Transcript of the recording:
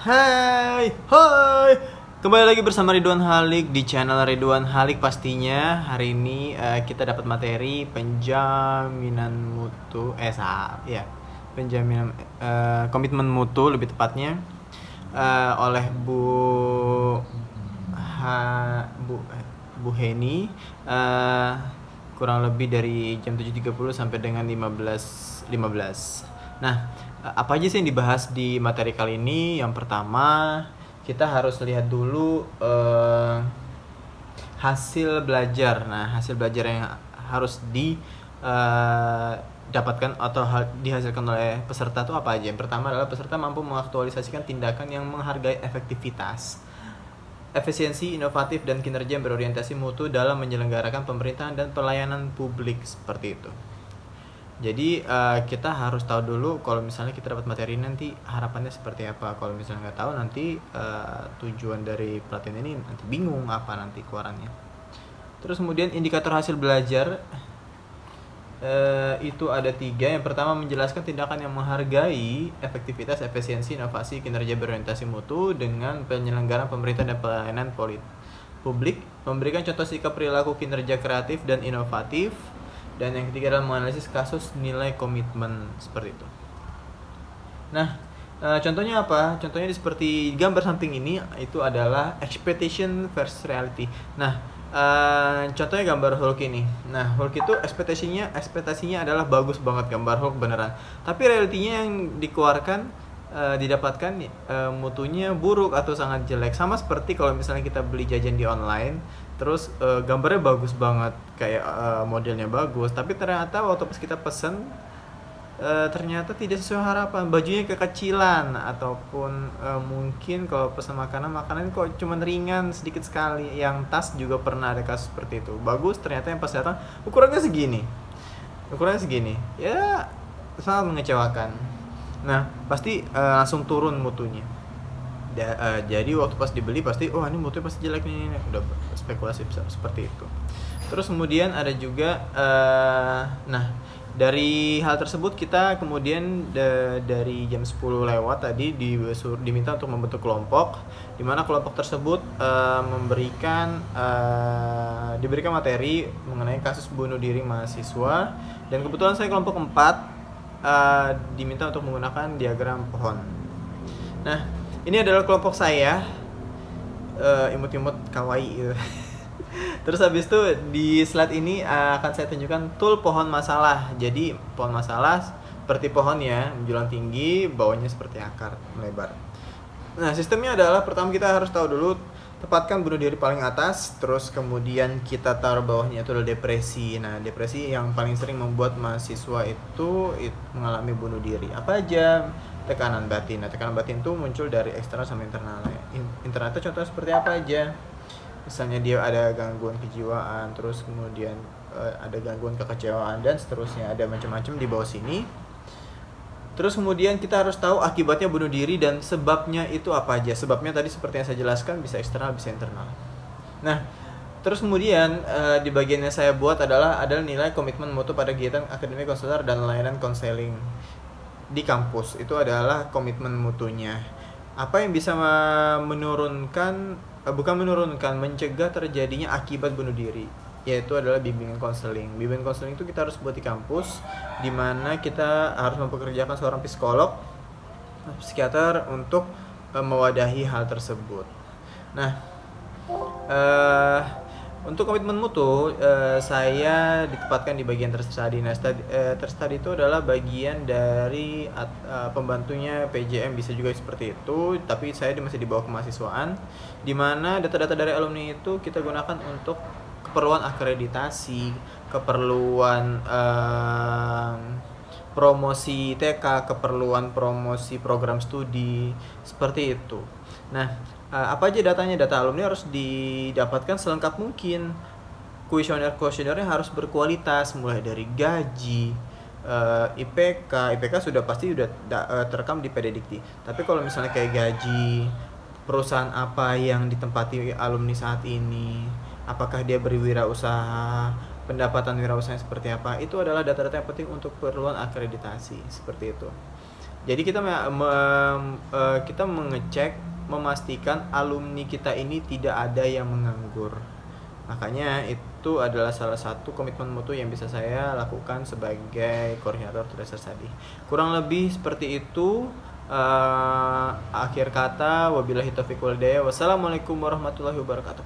Hai, hai. Kembali lagi bersama Ridwan Halik di channel Ridwan Halik pastinya. Hari ini kita dapat materi penjaminan mutu, ya, penjaminan komitmen mutu lebih tepatnya oleh Bu Heni, kurang lebih dari jam 7.30 sampai dengan 15.15. Nah, apa aja sih yang dibahas di materi kali ini? Yang pertama, kita harus lihat dulu hasil belajar. Nah, hasil belajar yang harus didapatkan atau dihasilkan oleh peserta itu apa aja? Yang pertama adalah peserta mampu mengaktualisasikan tindakan yang menghargai efektivitas, efisiensi, inovatif, dan kinerja yang berorientasi mutu dalam menyelenggarakan pemerintahan dan pelayanan publik, seperti itu. Jadi kita harus tahu dulu kalau misalnya kita dapat materi nanti harapannya seperti apa. Kalau misalnya nggak tahu nanti tujuan dari pelatihan ini nanti bingung apa nanti keluarannya. Terus kemudian indikator hasil belajar itu ada 3. Yang pertama menjelaskan tindakan yang menghargai efektivitas, efisiensi, inovasi, kinerja berorientasi mutu dengan penyelenggaraan pemerintah dan pelayanan publik, memberikan contoh sikap perilaku kinerja kreatif dan inovatif, dan yang ketiga adalah menganalisis kasus nilai komitmen, seperti itu. Nah, contohnya apa? Contohnya seperti gambar samping ini, itu adalah expectation versus reality. Nah, contohnya gambar Hulk ini. Nah, Hulk itu ekspektasinya adalah bagus banget, gambar Hulk beneran. Tapi realitinya yang didapatkan mutunya buruk atau sangat jelek. Sama seperti kalau misalnya kita beli jajan di online, terus gambarnya bagus banget, kayak modelnya bagus, tapi ternyata waktu pas kita pesen ternyata tidak sesuai harapan, bajunya kekecilan, ataupun mungkin kalau pesan makanan kok cuma ringan sedikit sekali. Yang tas juga pernah ada kasus seperti itu, bagus ternyata yang pas datang ukurannya segini, ya sangat mengecewakan. Nah, pasti langsung turun mutunya. Jadi waktu pas dibeli pasti ini mutunya pasti jelek nih, udah spekulasi seperti itu. Terus kemudian ada juga dari hal tersebut kita kemudian dari jam 10 lewat tadi diminta untuk membentuk kelompok, di mana kelompok tersebut diberikan materi mengenai kasus bunuh diri mahasiswa, dan kebetulan saya kelompok 4 diminta untuk menggunakan diagram pohon. Nah, ini adalah kelompok saya, imut-imut kawaii gitu. Terus habis itu di slide ini akan saya tunjukkan tool pohon masalah. Jadi pohon masalah seperti pohon ya, menjulang tinggi, bawahnya seperti akar melebar. Nah, sistemnya adalah pertama kita harus tahu dulu, tepatkan bunuh diri paling atas, terus kemudian kita taruh bawahnya itu adalah depresi. Nah, depresi yang paling sering membuat mahasiswa itu mengalami bunuh diri. Apa aja? Tekanan batin. Nah, tekanan batin itu muncul dari eksternal sama internal. Internal itu contohnya seperti apa aja? Misalnya dia ada gangguan kejiwaan, terus kemudian ada gangguan kekecewaan, dan seterusnya, ada macam-macam di bawah sini. Terus kemudian kita harus tahu akibatnya bunuh diri dan sebabnya itu apa aja. Sebabnya tadi seperti yang saya jelaskan, bisa eksternal, bisa internal. Nah, terus kemudian di bagian yang saya buat adalah nilai komitmen mutu pada kegiatan akademik konselor dan layanan konseling di kampus. Itu adalah komitmen mutunya. Apa yang bisa mencegah terjadinya akibat bunuh diri, yaitu adalah bimbingan konseling. Bimbingan konseling itu kita harus buat di kampus, di mana kita harus mempekerjakan seorang psikolog, psikiater untuk mewadahi hal tersebut. Nah, untuk komitmen mutu saya ditempatkan di bagian terstudy. Nah, terstudy itu adalah bagian dari pembantunya PJM, bisa juga seperti itu, tapi saya masih di bawah kemahasiswaan, di mana data-data dari alumni itu kita gunakan untuk keperluan akreditasi, keperluan promosi TK, keperluan promosi program studi, seperti itu. Nah, apa aja datanya? Data alumni harus didapatkan selengkap mungkin. Kuesionernya harus berkualitas, mulai dari gaji, IPK sudah pasti terekam di PDDikti. Tapi kalau misalnya kayak gaji, perusahaan apa yang ditempati alumni saat ini, apakah dia berwirausaha, pendapatan wirausahanya seperti apa, itu adalah data-data yang penting untuk keperluan akreditasi, seperti itu. Jadi kita mengecek, memastikan alumni kita ini tidak ada yang menganggur. Makanya itu adalah salah satu komitmen mutu yang bisa saya lakukan sebagai koordinator Treasure Study. Kurang lebih seperti itu. Akhir kata, wabillahi taufiq wal hidayah. Wassalamualaikum warahmatullahi wabarakatuh.